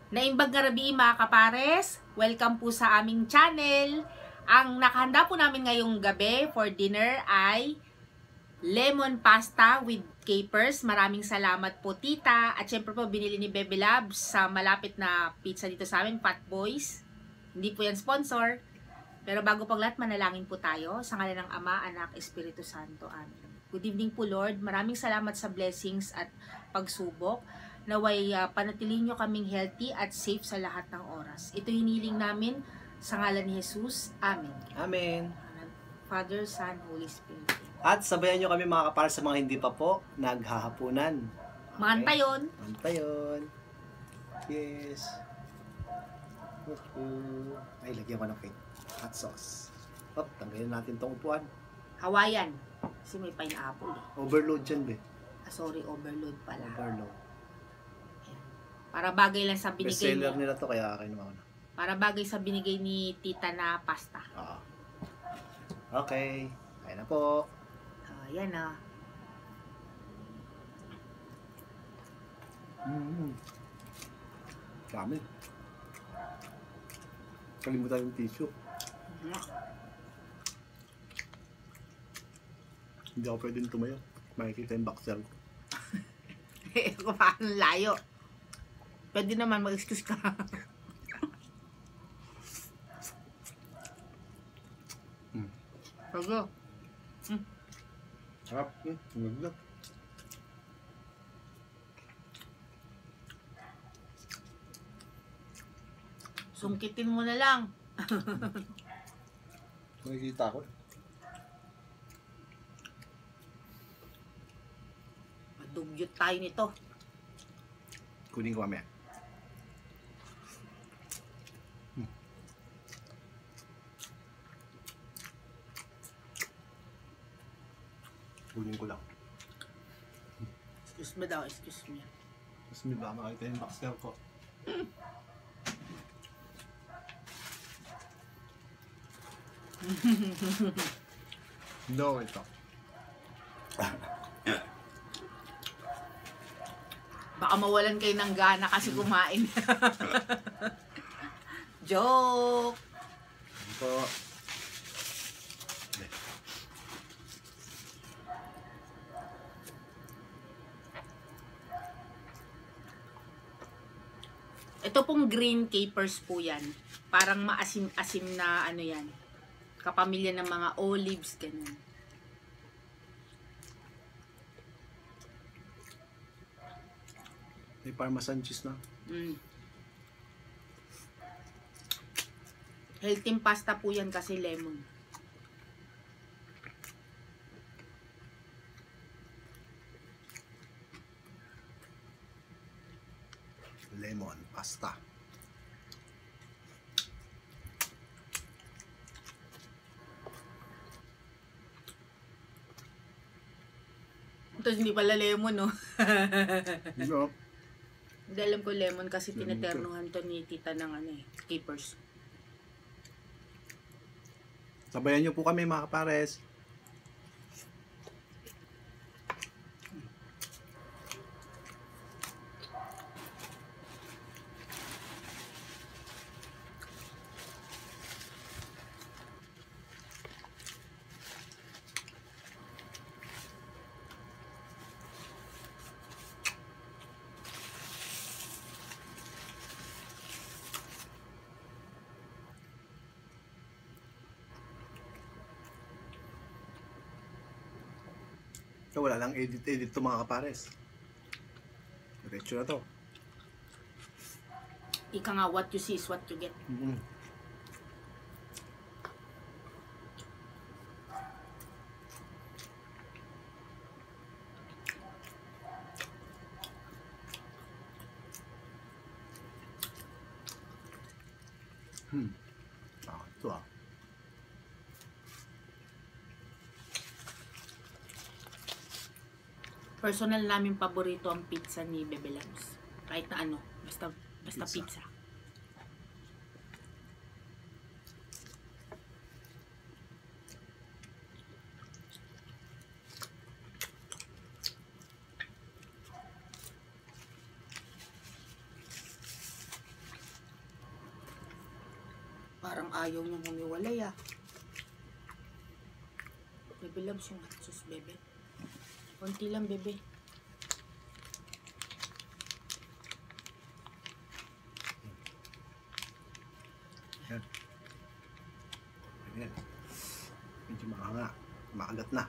Naimbag nga rabi mga kapares, welcome po sa aming channel. Ang nakahanda po namin ngayong gabi for dinner ay lemon pasta with capers. Maraming salamat po tita. At syempre po binili ni Bebe Labs sa malapit na pizza dito sa amin, Fat Boys. Hindi po yan sponsor. Pero bago pang lahat, manalangin po tayo sa ngalan ng Ama, Anak, Espiritu Santo. Amen. Good evening po Lord. Maraming salamat sa blessings at pagsubok. Naway panatilihin nyo kaming healthy at safe sa lahat ng oras. Ito hiniling namin sa ngalan ni Jesus. Amen. Amen. Father, Son, Holy Spirit. At sabayan nyo kami mga kapar sa mga hindi pa po naghahapunan. Okay. Mantayon. Mantayon. Yes. Ay, lagyan ko ng hot sauce. Hop, tanggalin natin tong upuan. Hawaiian. Kasi may pineapple eh. Overload dyan, be. Sorry, overload pala. Overload. Para bagay lang sa binigay Bestseller nila to, kaya kinuha ko na. Para bagay sa binigay ni tita na pasta. Okay. Kaya na po. Ayan na. Dami. Kalimutan yung tissue. Hindi ako pwedeng tumayo. Makikita yung boxer ko. Kung paano layo. Pwede naman mag-excuse ka. Sago. Sarap. Maganda. Sungkitin mo na lang. Makikita ko. Madugyot tayo nito. Kunin ko mamaya. Kunin ko lang. Excuse me daw, excuse me. Mas may ba makita yung boxer ko? No, ito. Baka mawalan kayo ng gana kasi kumain. Joke! Ito. Ito pong green capers po yan. Parang maasim-asim na ano yan. Kapamilya ng mga olives, ganyan. May parmesan cheese na. Healthy pasta po yan kasi lemon. Lemon pasta. Ito hindi pala lemon, no? No. Hindi alam ko lemon kasi tinaternuhan to ni tita ng ano eh, capers. Sabayan nyo po kami mga kapares. So, wala lang edit to mga kapares. Diretso na to. Ika nga, what you see is what you get. Ito ah. Personal namin paborito ang pizza ni Bebe Labs. Kahit na ano, basta pizza. Parang ayaw niyang humiwalay ah. Bebe loves yung hot sauce, bebe. Konti lang, bebe. Yan. Yan. Medyo makanga. Makagat na.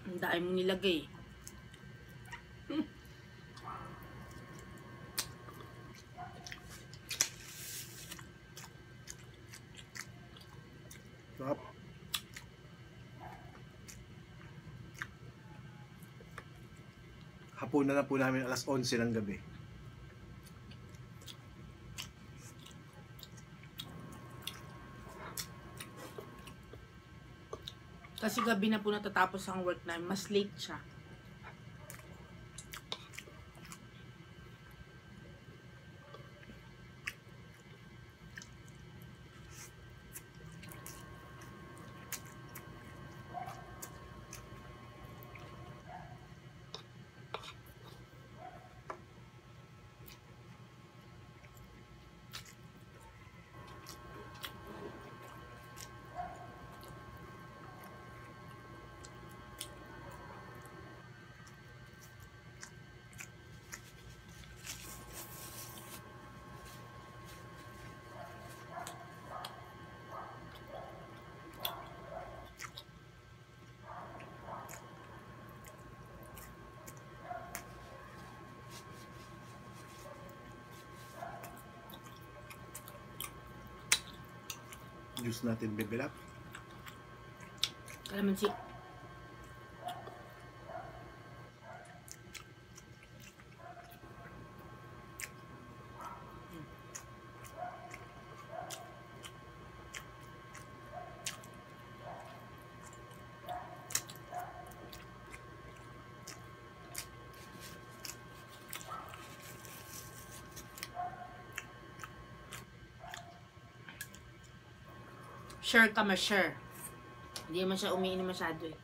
Ang dami mo nilagay. Sarap. Hapunan na po namin alas 11 ng gabi. Kasi gabi na po natatapos ang work namin. Mas late siya. Juice natin, bebe lap. Kalamansi. Sure ka ma-sure. Hindi naman siya umiinom masyado eh.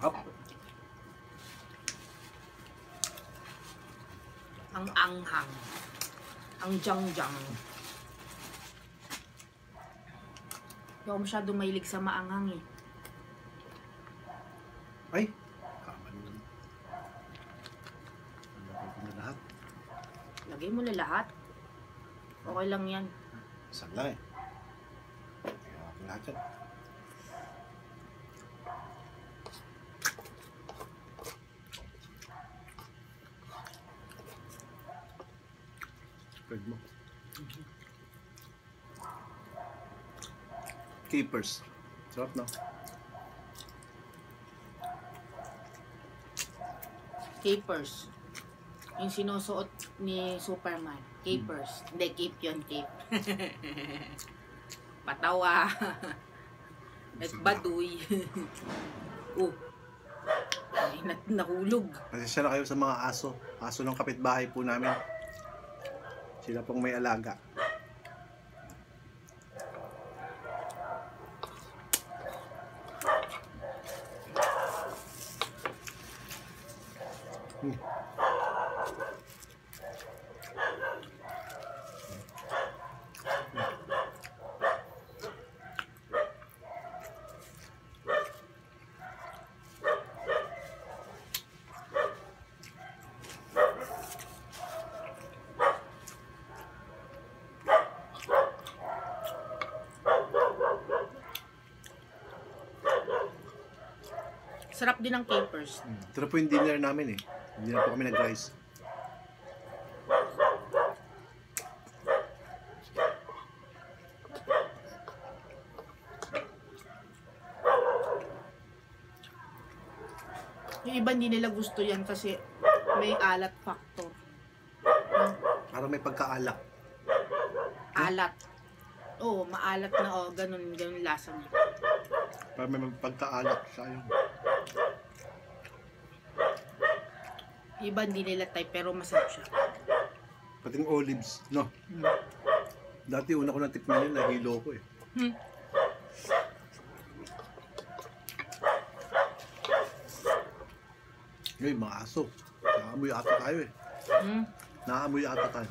Hop. Ang anghang. Ang jangjang. Hindi ako masyado mahilig sa maanghang eh. Ay. Kaman naman. Lagay ko na lahat. Lagay mo na lahat. Okay lang yan. Isang lang eh. Kaya ako lahat yan. Spread mo. Capers. Sarap no? Capers. Yung sinusuot ni Superman. Capers. Hindi, cape yun, cape. Patawa. At baduy. Ay, nahulog. Pasensya na kayo sa mga aso. Aso ng kapitbahay po namin. Sila pong may alaga. Sarap din ang capers. Ito na po yung dinner namin eh. Hindi na po kami nag-rice. Yung iba hindi nila gusto yan kasi may alat factor. Parang may pagkaalak. Alat. Oo, maalat na ganun lasa niya. Parang may pagkaalak. Sayang. Iba hindi nila type pero masarap siya. Pating olives, no? Dati una ko natikman yun, nahilo ko eh. Ngayon, mga aso. Naamoy ata tayo eh. Naamoy ata tayo.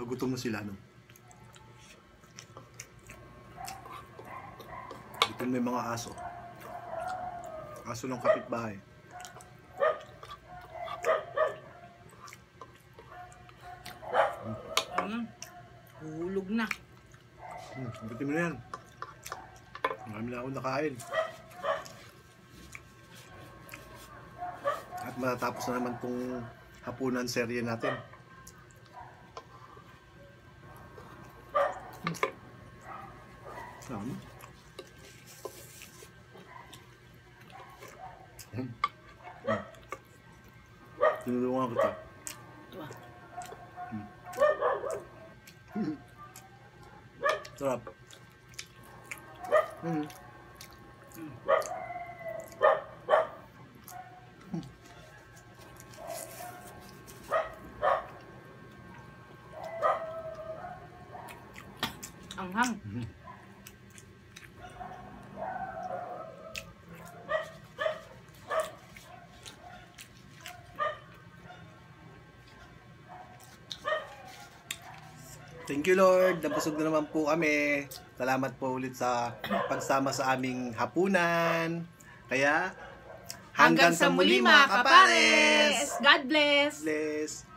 Gutom na sila, no? Dito may mga aso. Aso ng kapitbahay. Hulog na. Buti mo na yan. Marami na akong nakain. At matatapos na naman tong hapunan serye natin. Tinulungan kita. Ito ah. Sarap. Anghang. Thank you Lord, nabusog na naman po kami. Salamat po ulit sa pagsama sa aming hapunan. Kaya, hanggang sa muli mga kapares! God bless! Bless!